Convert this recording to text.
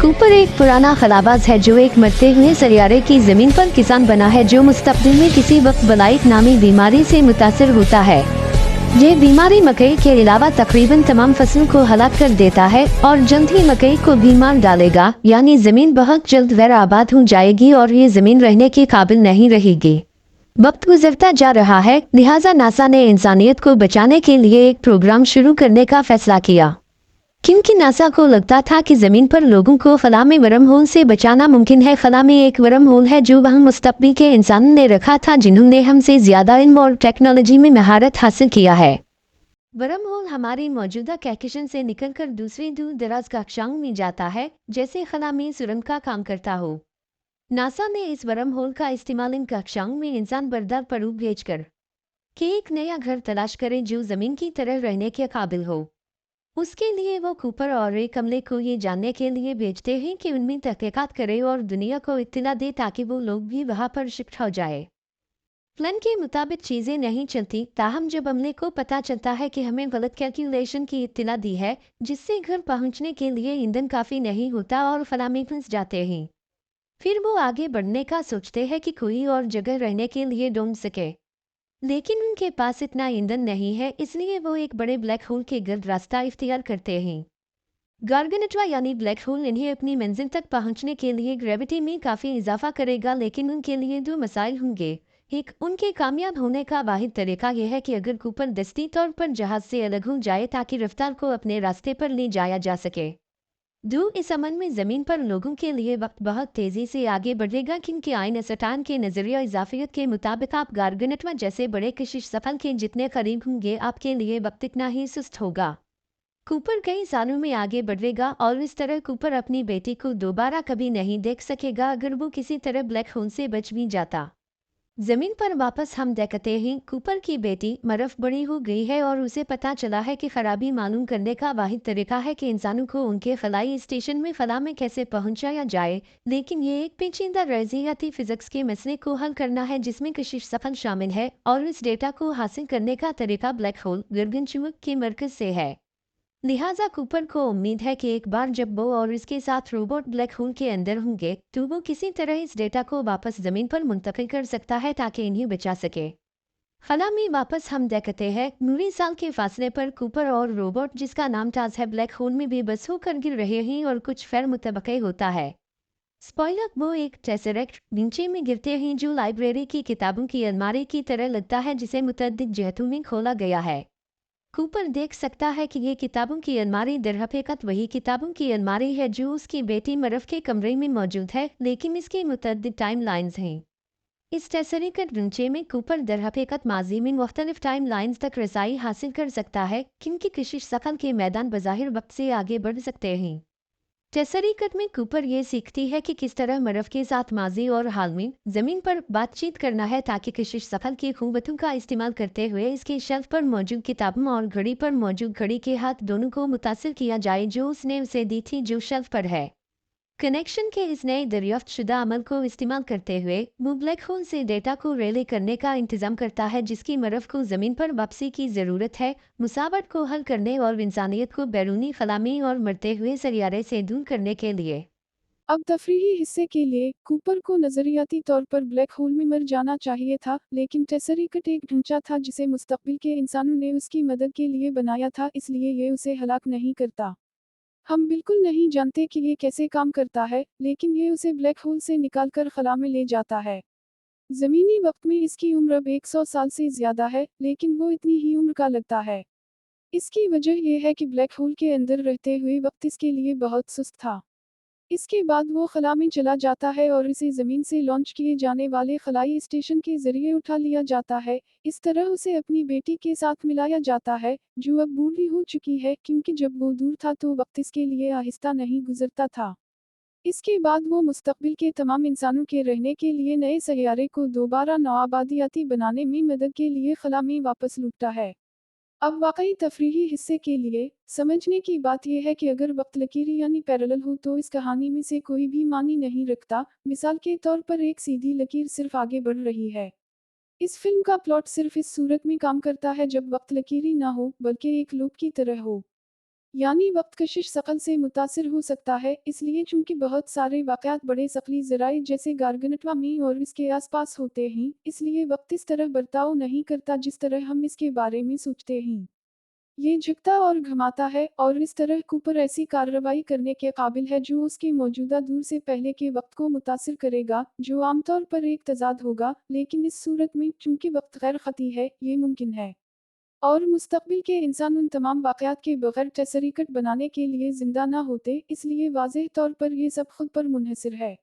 Cooper एक पुराना खलाबाज है जो एक मरते हुए सैयारे की जमीन पर किसान बना है जो मुस्तकबिल में किसी वक्त बलाइट नामी बीमारी से मुतासर होता है। ये बीमारी मकई के अलावा तकरीबन तमाम फसलों को हलाक कर देता है और जल्द ही मकई को भी मार डालेगा, यानी जमीन बहुत जल्द गैर आबाद हो जाएगी और ये जमीन रहने के काबिल नहीं रहेगी। वक्त गुजरता जा रहा है, लिहाजा नासा ने इंसानियत को बचाने के लिए एक प्रोग्राम शुरू करने का फैसला किया, क्योंकि नासा को लगता था कि जमीन पर लोगों को खला में वर्म होल से बचाना मुमकिन है। खला में एक वर्म होल है जो वह मुस्तकबिल के इंसानों ने रखा था जिन्होंने हमसे ज्यादा इल्म और टेक्नोलॉजी में महारत हासिल किया है। वर्म होल हमारी मौजूदा कहकशां से निकलकर दूसरी दूर दराज कक्षाओं में जाता है, जैसे खला में सुरंग का काम करता हो। नासा ने इस वर्म होल का इस्तेमाल इन कक्षाओं में इंसान बरदार पड़ू भेजकर कि एक नया घर तलाश करे जो जमीन की तरह रहने के काबिल हो। उसके लिए वो कूपर और रे कमले को ये जानने के लिए भेजते हैं कि उनमें तहकीकात करे और दुनिया को इत्तला दे ताकि वो लोग भी वहाँ पर शिफ्ट हो जाए। प्लान के मुताबिक चीज़ें नहीं चलती, ताहम जब अमले को पता चलता है कि हमें गलत कैलकुलेशन की इत्तला दी है, जिससे घर पहुंचने के लिए ईंधन काफ़ी नहीं होता और फला में फंस जाते हैं। फिर वो आगे बढ़ने का सोचते हैं कि कोई और जगह रहने के लिए ढूंढ सके, लेकिन उनके पास इतना ईंधन नहीं है, इसलिए वो एक बड़े ब्लैक होल के गिर्द रास्ता इख्तियार करते हैं। गार्गनेटवा यानी ब्लैक होल इन्हें अपनी मंजिल तक पहुंचने के लिए ग्रेविटी में काफ़ी इजाफा करेगा, लेकिन उनके लिए दो मसाइल होंगे। एक, उनके कामयाब होने का वाहिद तरीका यह है कि अगर कूपर दस्ती तौर पर जहाज से अलग हो जाए ताकि रफ्तार को अपने रास्ते पर ले जाया जा सके। दो, इस अमन में ज़मीन पर लोगों के लिए वक्त बहुत तेज़ी से आगे बढ़ेगा, क्योंकि आइंस्टाइन के नज़रिया इजाफियत के मुताबिक आप गार्गनेटवा जैसे बड़े कशिश सफल के जितने करीब होंगे आपके लिए वक्त इतना ही सुस्त होगा। कूपर कई सालों में आगे बढ़ेगा और इस तरह कूपर अपनी बेटी को दोबारा कभी नहीं देख सकेगा अगर वो किसी तरह ब्लैक होल से बच भी जाता। जमीन पर वापस हम देखते हैं कूपर की बेटी मरफ बड़ी हो गई है और उसे पता चला है कि खराबी मालूम करने का वाहिद तरीका है कि इंसानों को उनके खलाई स्टेशन में खला में कैसे पहुंचाया जाए, लेकिन ये एक पेचीदा रियाजियाती फिजिक्स के मसले को हल करना है जिसमें कशिश सफल शामिल है और इस डेटा को हासिल करने का तरीका ब्लैक होल गर्गनचुमक के मरकज से है। लिहाजा कूपर को उम्मीद है कि एक बार जब वो और इसके साथ रोबोट ब्लैक होल के अंदर होंगे तो वो किसी तरह इस डेटा को वापस जमीन पर मुंतकिल कर सकता है ताकि इन्हें बचा सके। खला में वापस हम देखते हैं नूरी साल के फासले पर कूपर और रोबोट जिसका नाम टाज है ब्लैक होल में बेबस होकर गिर रहे हैं और कुछ फैर मुतबक़े होता है। स्पॉइलर, वो एक टेसरेक्ट नीचे में गिरते हैं जो लाइब्रेरी की किताबों की अलमारी की तरह लगता है जिसे मुतअद्दिद जहतों में खोला गया है। कूपर देख सकता है कि ये किताबों की अलमारी दरहकीकत वही किताबों की अलमारी है जो उसकी बेटी मरफ के कमरे में मौजूद है, लेकिन इसकी मुतअद्दिद टाइम लाइन्स हैं। इस टेसरीकट ढांचे में कूपर दरहकीकत माजी में मुख्तलिफ टाइम लाइन्स तक रसाई हासिल कर सकता है, क्योंकि कशिश सफल के मैदान बज़ाहिर वक्त से आगे बढ़ सकते हैं। टेसरीकट में कूपर ये सीखती है कि किस तरह मरफ के साथ माजी और हाल में जमीन पर बातचीत करना है ताकि कशिश सफल की खूबतों का इस्तेमाल करते हुए इसके शेल्फ पर मौजूद किताबों और घड़ी पर मौजूद घड़ी के हाथ दोनों को मुतासिर किया जाए जो उसने उसे दी थी जो शेल्फ पर है। कनेक्शन के इस नए दरियाफ्त शुदा अमल को इस्तेमाल करते हुए वो ब्लैक होल से डेटा को रेले करने का इंतजाम करता है जिसकी मरफ को ज़मीन पर वापसी की ज़रूरत है, मुसावट को हल करने और इंसानियत को बैरूनी खलामी और मरते हुए सैयारे से दूर करने के लिए। अब तफरीही हिस्से के लिए कूपर को नज़रियाती तौर पर ब्लैक होल में मर जाना चाहिए था, लेकिन टेसरीकट एक ढांचा था जिसे मुस्तकबिल के इंसानों ने उसकी मदद के लिए बनाया था, इसलिए ये उसे हलाक नहीं करता। हम बिल्कुल नहीं जानते कि ये कैसे काम करता है, लेकिन ये उसे ब्लैक होल से निकालकर खला में ले जाता है। ज़मीनी वक्त में इसकी उम्र अब 100 साल से ज़्यादा है, लेकिन वो इतनी ही उम्र का लगता है। इसकी वजह यह है कि ब्लैक होल के अंदर रहते हुए वक्त इसके लिए बहुत सुस्त था। इसके बाद वो खला में चला जाता है और इसे ज़मीन से लॉन्च किए जाने वाले खलाई स्टेशन के ज़रिए उठा लिया जाता है। इस तरह उसे अपनी बेटी के साथ मिलाया जाता है, जो अब बूढ़ी हो चुकी है, क्योंकि जब वो दूर था तो वक्त इसके लिए आहिस्ता नहीं गुजरता था। इसके बाद वो मुस्तकबिल के तमाम इंसानों के रहने के लिए नए सैयारे को दोबारा नौआबादियाती बनाने में मदद के लिए खला में वापस लौटता है। अब वाकई तफरीही हिस्से के लिए समझने की बात यह है कि अगर वक्त लकीरी यानी पैरेलल हो तो इस कहानी में से कोई भी मानी नहीं रखता। मिसाल के तौर पर एक सीधी लकीर सिर्फ आगे बढ़ रही है। इस फिल्म का प्लॉट सिर्फ इस सूरत में काम करता है जब वक्त लकीरी ना हो बल्कि एक लूप की तरह हो। یعنی وقت کشش ثقل سے متاثر ہو سکتا ہے، اس لیے چونکہ بہت سارے واقعات بڑے ثقلی ذرائع جیسے گارگنٹوا میں اور اس کے آس پاس ہوتے ہیں، اس لیے وقت اس طرح برتاؤ نہیں کرتا جس طرح ہم اس کے بارے میں سوچتے ہیں۔ یہ جھکتا اور گھماتا ہے، اور اس طرح کوپر ایسی کارروائی کرنے کے قابل ہے جو اس کے موجودہ دور سے پہلے کے وقت کو متاثر کرے گا، جو عام طور پر ایک تضاد ہوگا، لیکن اس صورت میں چونکہ وقت غیر خطی ہے، یہ ممکن ہے۔ اور مستقبل کے انسان ان تمام واقعات کے بغیر ٹیسریکٹ بنانے کے لیے زندہ نہ ہوتے، اس لیے واضح طور پر یہ سب خود پر منحصر ہے۔